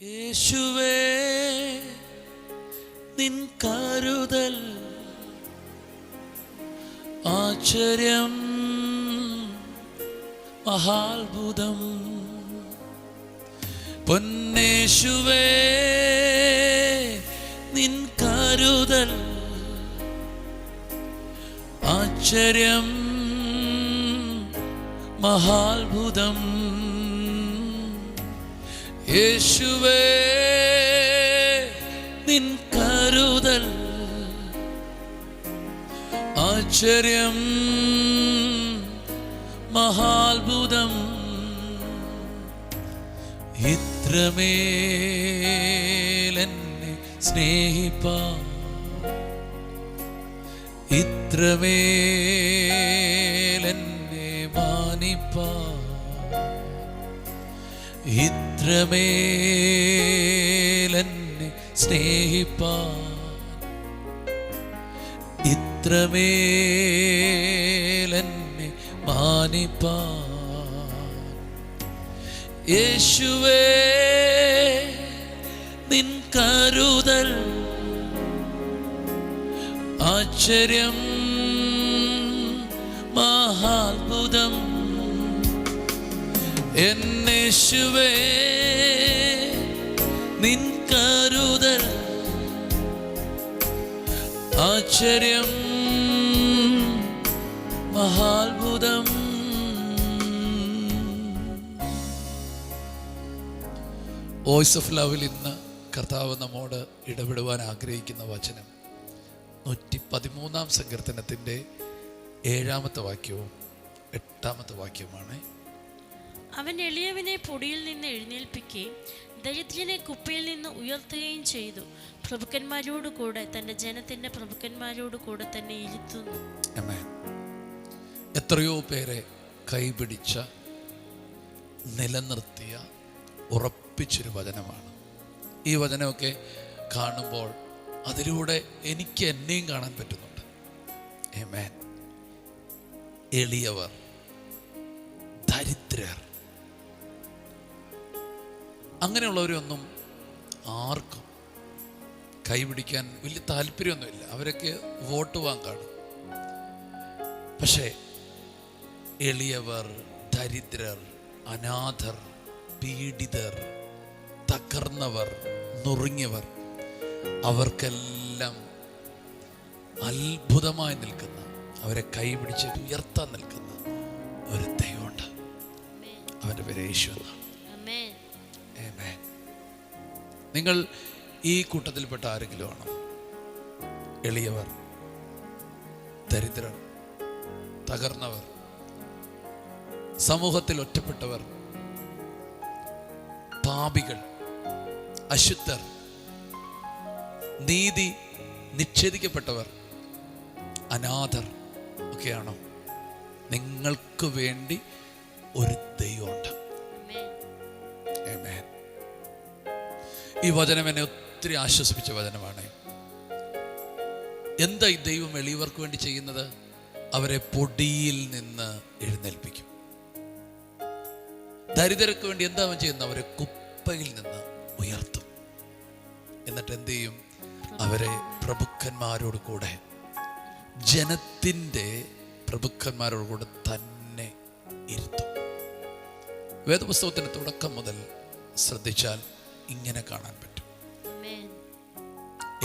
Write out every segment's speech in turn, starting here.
യേശുവേ നിൻ കരുതൽ ആശ്ചര്യം മഹാത്ഭുതം. പൊന്നേശുവേ നിൻ കരുതൽ ആശ്ചര്യം മഹാത്ഭുതം. യേശുവേ നിൻ കരുതൽ ആശ്ചര്യം മഹാത്ഭുതം. ഇത്രമേലെന്നെ സ്നേഹിപ്പാൻ, ഇത്രമേലെന്നെ മാനിപ്പാൻ, ഇത്രമേലെന്നെ സ്നേഹിപ്പാൻ, ഇത്രമേലെന്നെ മാനിപ്പാൻ. യേശുവേ നിൻ കരുതൽ ആശ്ചര്യം മഹാത്ഭുതം. എന്നേശുവേ നിൻ കരുതൽ ആശ്ചര്യം മഹാത്ഭുതം. വോയിസ് ഓഫ് ലവിൽ ഇന്ന് കർത്താവ് നമ്മോട് ഇടപെടുവാൻ ആഗ്രഹിക്കുന്ന വചനം 113 സങ്കീർത്തനത്തിൻ്റെ 7-ാമത്തെ വാക്യവും 8-ാമത്തെ വാക്യവുമാണ്. അവൻ എളിയവനെ പൊടിയിൽ നിന്ന് എഴുന്നേൽപ്പിക്കുകയും ദരിദ്രനെ കുപ്പയിൽ നിന്ന് ഉയർത്തുകയും ചെയ്തു. പ്രഭുക്കന്മാരോട് കൂടെ തൻ്റെ ജനത്തിൻ്റെ പ്രഭുക്കന്മാരോട് കൂടെ തന്നെ ഇരുത്തുന്നു. എത്രയോ പേരെ കൈപിടിച്ച നിലനിർത്തിയ ഉറപ്പിച്ചൊരു വചനമാണ് ഈ വചനമൊക്കെ. കാണുമ്പോൾ അതിലൂടെ എനിക്ക് എന്നെയും കാണാൻ പറ്റുന്നുണ്ട്. ആമേൻ. എളിയവർ, ദരിദ്രർ, അങ്ങനെയുള്ളവരൊന്നും ആർക്കും കൈപിടിക്കാൻ വലിയ താല്പര്യമൊന്നുമില്ല. അവരൊക്കെ വോട്ട് വാങ്ങാണ്. പക്ഷേ എളിയവർ, ദരിദ്രർ, അനാഥർ, പീഡിതർ, തകർന്നവർ, നുറുങ്ങിയവർ, അവർക്കെല്ലാം അത്ഭുതമായി നിൽക്കുന്ന, അവരെ കൈപിടിച്ച് ഉയർത്താൻ നിൽക്കുന്ന ഒരു ദൈവമുണ്ട്. അവൻ്റെ പേര് യേശു എന്നാണ്. ആമേൻ. നിങ്ങൾ ഈ കൂട്ടത്തിൽപ്പെട്ട ആരെങ്കിലും ആണോ? എളിയവർ, ദരിദ്രർ, തകർന്നവർ, സമൂഹത്തിൽ ഒറ്റപ്പെട്ടവർ, പാപികൾ, അശുദ്ധർ, നീതി നിഷേധിക്കപ്പെട്ടവർ, അനാഥർ ഒക്കെയാണോ? നിങ്ങൾക്ക് വേണ്ടി ഒരു ദൈവമുണ്ട്. ആമേൻ. ഈ വചനം എന്നെ ഒത്തിരി ആശ്വസിപ്പിച്ച വചനമാണ്. എന്താ ഈ ദൈവം എളിയവർക്ക് വേണ്ടി ചെയ്യുന്നത്? അവരെ പൊടിയിൽ നിന്ന് എഴുന്നേൽപ്പിക്കും. ദരിദ്രർക്ക് വേണ്ടി എന്താ അവൻ ചെയ്യുന്നത്? അവരെ കുപ്പയിൽ നിന്ന് ഉയർത്തും. എന്നിട്ട് എന്ത് ചെയ്യും? അവരെ പ്രഭുക്കന്മാരോട് കൂടെ, ജനത്തിൻ്റെ പ്രഭുക്കന്മാരോട് കൂടെ തന്നെ ഇരുത്തും. വേദപുസ്തകത്തിന് തുടക്കം മുതൽ ശ്രദ്ധിച്ചാൽ ഇങ്ങനെ കാണാൻ പറ്റും.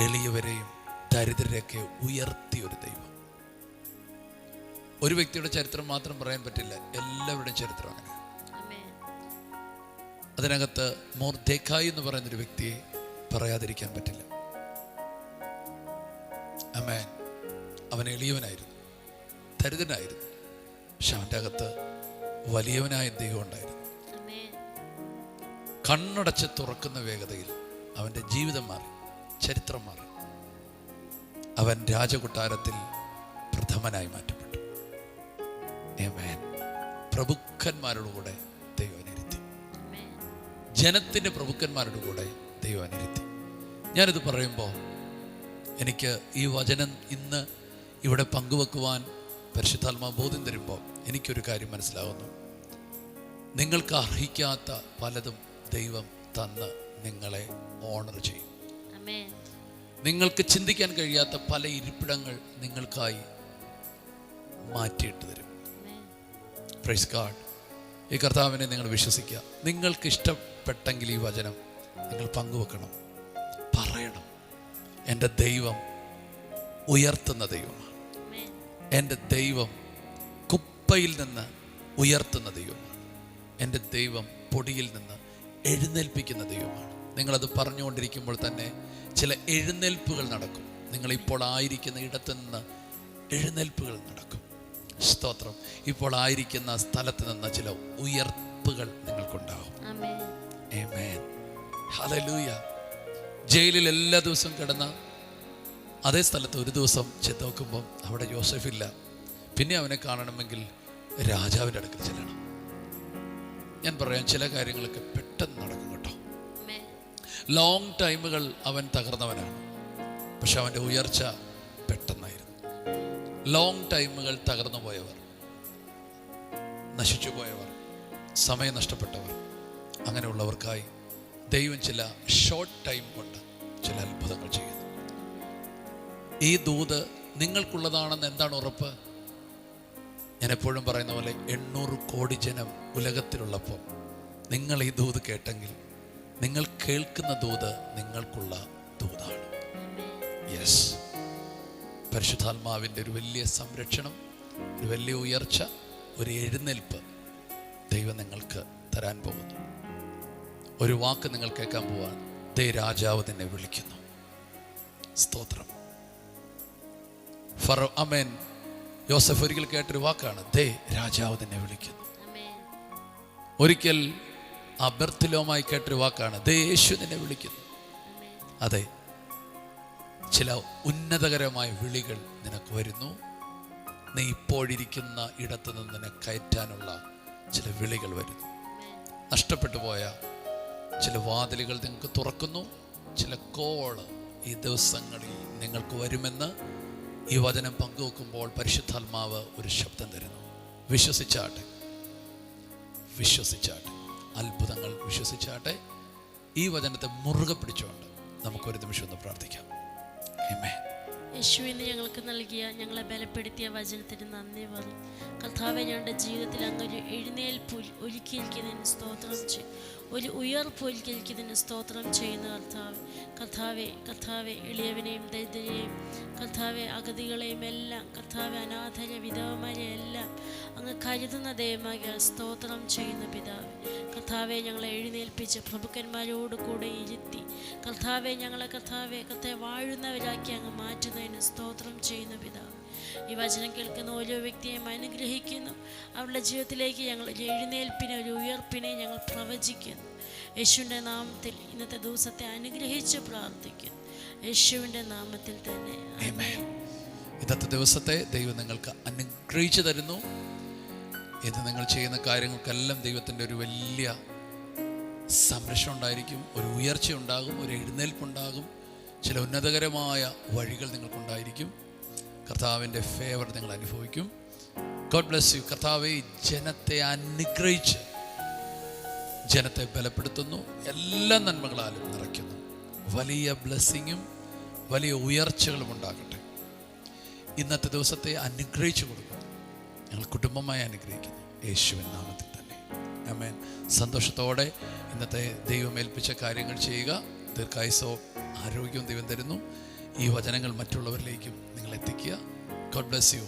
എളിയവരെയും ദരിദ്രരെയൊക്കെ ഉയർത്തിയൊരു ദൈവം. ഒരു വ്യക്തിയുടെ ചരിത്രം മാത്രം പറയാൻ പറ്റില്ല, എല്ലാവരുടെയും ചരിത്രം അങ്ങനെ. അതിനകത്ത് മൊർദെഖായി എന്ന് പറയുന്നൊരു വ്യക്തിയെ പറയാതിരിക്കാൻ പറ്റില്ല. ആമേൻ. അവൻ എളിയവനായിരുന്നു, ദരിദ്രനായിരുന്നു, പക്ഷെ അവൻ്റെ അകത്ത് വലിയവനായ ദൈവം ഉണ്ടായിരുന്നു. കണ്ണടച്ച് തുറക്കുന്ന വേഗതയിൽ അവൻ്റെ ജീവിതം മാറി, ചരിത്രം മാറി. അവൻ രാജകൊട്ടാരത്തിൽ പ്രഥമനായി മാറ്റപ്പെട്ടു. ആമേൻ. പ്രഭുക്കന്മാരുടെ കൂടെ ദൈവം അനിരുത്തി, ജനത്തിൻ്റെ പ്രഭുക്കന്മാരുടെ കൂടെ ദൈവം അനിരുത്തി. ഞാനിത് പറയുമ്പോൾ എനിക്ക് ഈ വചനം ഇന്ന് ഇവിടെ പങ്കുവെക്കുവാൻ പരിശുദ്ധാത്മാ ബോധ്യം തരുമ്പോൾ എനിക്കൊരു കാര്യം മനസ്സിലാവുന്നു. നിങ്ങൾക്ക് അർഹിക്കാത്ത പലതും ദൈവം തന്ന് നിങ്ങളെ ഓണർ ചെയ്യും. ആമേൻ. നിങ്ങൾക്ക് ചിന്തിക്കാൻ കഴിയാത്ത പല ഇരിപ്പിടങ്ങൾ നിങ്ങൾക്കായി മാറ്റിയിട്ട് തരും. Praise God. ഈ കർത്താവിനെ നിങ്ങൾ വിശ്വസിക്കുക. നിങ്ങൾക്ക് ഇഷ്ടപ്പെട്ടെങ്കിൽ ഈ വചനം നിങ്ങൾ പങ്കുവെക്കണം, പറയണം. എൻ്റെ ദൈവം ഉയർത്തുന്ന ദൈവമാണ്. എൻ്റെ ദൈവം കുപ്പയിൽ നിന്ന് ഉയർത്തുന്ന ദൈവമാണ്. എൻ്റെ ദൈവം പൊടിയിൽ നിന്ന് എഴുന്നേൽപ്പിക്കുന്ന ദൈവമാണ്. നിങ്ങളത് പറഞ്ഞുകൊണ്ടിരിക്കുമ്പോൾ തന്നെ ചില എഴുന്നേൽപ്പുകൾ നടക്കും. നിങ്ങളിപ്പോൾ ആയിരിക്കുന്ന ഇടത്ത് നിന്ന് എഴുന്നേൽപ്പുകൾ നടക്കും. സ്തോത്രം. ഇപ്പോൾ ആയിരിക്കുന്ന സ്ഥലത്ത് നിന്ന് ചില ഉയർപ്പുകൾ നിങ്ങൾക്കുണ്ടാകും. ആമേൻ. ഹല്ലേലൂയ. ജയിലിൽ എല്ലാ ദിവസവും കിടന്ന അതേ സ്ഥലത്ത് ഒരു ദിവസം ചെന്ന് നോക്കുമ്പം അവിടെ യോസെഫില്ല. പിന്നെ അവനെ കാണണമെങ്കിൽ രാജാവിൻ്റെ അടുക്കൽ ചെല്ലണം. ഞാൻ പറയാം, ചില കാര്യങ്ങളൊക്കെ പെട്ടെന്ന് നടക്കും കേട്ടോ. ലോങ് ടൈമുകൾ അവൻ തകർന്നവനാണ്, പക്ഷെ അവൻ്റെ ഉയർച്ച പെട്ടെന്നായിരുന്നു. ലോങ് ടൈമുകൾ തകർന്നു പോയവർ, നശിച്ചു പോയവർ, സമയം നഷ്ടപ്പെട്ടവർ, അങ്ങനെയുള്ളവർക്കായി ദൈവം ചില ഷോർട്ട് ടൈം കൊണ്ട് ചില അത്ഭുതങ്ങൾ ചെയ്യുന്നു. ഈ ദൂത് നിങ്ങൾക്കുള്ളതാണെന്ന് എന്താണ് ഉറപ്പ്? ഞാൻ എപ്പോഴും പറയുന്ന പോലെ 800 കോടി ജനം ഉലകത്തിലുള്ളപ്പോൾ നിങ്ങൾ ഈ ദൂത് കേട്ടെങ്കിൽ നിങ്ങൾ കേൾക്കുന്ന ദൂത് നിങ്ങൾക്കുള്ള ദൂതാണ്. യെസ്. പരിശുദ്ധാത്മാവിൻ്റെ ഒരു വലിയ സംരക്ഷണം, ഒരു വലിയ ഉയർച്ച, ഒരു എഴുന്നേൽപ്പ് ദൈവം നിങ്ങൾക്ക് തരാൻ പോകുന്നു. ഒരു വാക്ക് നിങ്ങൾ കേൾക്കാൻ പോവാണ്. ദേ രാജാവ് നിന്നെ വിളിക്കുന്നു. സ്തോത്രം. ആമേൻ. യോസഫ് ഒരിക്കൽ കേട്ടൊരു വാക്കാണ്, ദേ രാജാവ് നിന്നെ വിളിക്കുന്നു. ഒരിക്കൽ ആ ബെർത്തിലോമായി കേട്ടൊരു വാക്കാണ്, ദേ യേശു നിന്നെ വിളിക്കുന്നു. അതെ, ചില ഉന്നതകരമായ വിളികൾ നിനക്ക് വരുന്നു. നീ ഇപ്പോഴിരിക്കുന്ന ഇടത്തു നിന്ന് നിന്നെ കയറ്റാനുള്ള ചില വിളികൾ വരുന്നു. നഷ്ടപ്പെട്ടു പോയ ചില വാതിലുകൾ നിങ്ങൾക്ക് തുറക്കുന്നു. ചില കോള് ഈ ദിവസങ്ങളിൽ നിങ്ങൾക്ക് വരുമെന്ന് ഈ വചനം പങ്കുവെക്കുമ്പോൾ പരിശുദ്ധാത്മാവ് ഒരു ശബ്ദം തരുന്നു. വിശ്വസിച്ചാട്ടെ, വിശ്വസിച്ചാട്ടെ, അത്ഭുതങ്ങൾ വിശ്വസിച്ചാട്ടെ. ഈ വചനത്തെ മുറുകെ പിടിച്ചുകൊണ്ട് നമുക്കൊരു നിമിഷം ഒന്ന് പ്രാർത്ഥിക്കാം. ആമേൻ. യേശുവിന് ഞങ്ങൾക്ക് നൽകിയ, ഞങ്ങളെ ബലപ്പെടുത്തിയ വചനത്തിന് നന്ദി പറയും. കർത്താവെ, ഞങ്ങളുടെ ജീവിതത്തിൽ അങ്ങൊരു എഴുന്നേൽപ്പ് ഒരുക്കിയിരിക്കുന്നതിന് സ്തോത്രം ചെയ്യും. ഒരു ഉയർപ്പ് ഒരുക്കിയിരിക്കുന്നതിന് സ്തോത്രം ചെയ്യുന്ന കർത്താവെ, എളിയവനെയും ദരിദ്രരെയും, കർത്താവെ, അഗതികളെയും എല്ലാം, കർത്താവെ, അനാഥരെ, വിധവമാരെ എല്ലാം അങ്ങ് കരുതുന്ന ദൈവമായ സ്തോത്രം ചെയ്യുന്ന പിതാവെ, കർത്താവെ, ഞങ്ങളെ എഴുന്നേൽപ്പിച്ച് പ്രഭുക്കന്മാരോട് കൂടെ ഇരുത്തി കർത്താവെ, ഞങ്ങളെ കർത്താവെ വാഴുന്നവരാക്കി അങ്ങ് മാറ്റുന്നതിന് സ്തോത്രം ചെയ്യുന്ന പിതാവ്, ഈ വചനം കേൾക്കുന്ന ഓരോ വ്യക്തിയെയും അനുഗ്രഹിക്കുന്നു. അവരുടെ ജീവിതത്തിലേക്ക് ഞങ്ങൾ എഴുന്നേൽപ്പിനെ, ഒരു ഉയർപ്പിനെ ഞങ്ങൾ പ്രവചിക്കുന്നു. യേശുവിൻ്റെ നാമത്തിൽ ഇന്നത്തെ ദിവസത്തെ അനുഗ്രഹിച്ച് പ്രാർത്ഥിക്കുന്നു. യേശുവിൻ്റെ നാമത്തിൽ തന്നെ ആമേൻ. ഇന്നത്തെ ദിവസത്തെ ദൈവം നിങ്ങൾക്ക് അനുഗ്രഹിച്ചു തരുന്നു. ഇത് നിങ്ങൾ ചെയ്യുന്ന കാര്യങ്ങൾക്കെല്ലാം ദൈവത്തിൻ്റെ ഒരു വലിയ സംരക്ഷണം ഉണ്ടായിരിക്കും. ഒരു ഉയർച്ച ഉണ്ടാകും, ഒരു എഴുന്നേൽപ്പുണ്ടാകും, ചില ഉന്നതകരമായ വഴികൾ നിങ്ങൾക്കുണ്ടായിരിക്കും. കർത്താവിൻ്റെ ഫേവർ നിങ്ങൾ അനുഭവിക്കും. God bless you. കർത്താവെ, ജനത്തെ അനുഗ്രഹിച്ച് ജനത്തെ ബലപ്പെടുത്തുന്നു, എല്ലാ നന്മകളാലും നിറയ്ക്കുന്നു. വലിയ ബ്ലെസ്സിങ്ങും വലിയ ഉയർച്ചകളും ഉണ്ടാകട്ടെ. ഇന്നത്തെ ദിവസത്തെ അനുഗ്രഹിച്ചു കൊടുക്കുന്നു. ഞങ്ങൾ കുടുംബമായി അനുഗ്രഹിക്കുന്നു യേശുവിൻ നാമത്തിൽ തന്നെ. ആമേൻ. സന്തോഷത്തോടെ ഇന്നത്തെ ദൈവം ഏൽപ്പിച്ച കാര്യങ്ങൾ ചെയ്യുക. ദീർഘായുസ്സവും ആരോഗ്യവും ദൈവം തരുന്നു. ഈ വചനങ്ങൾ മറ്റുള്ളവരിലേക്കും നിങ്ങൾ എത്തിക്കുക. God bless you.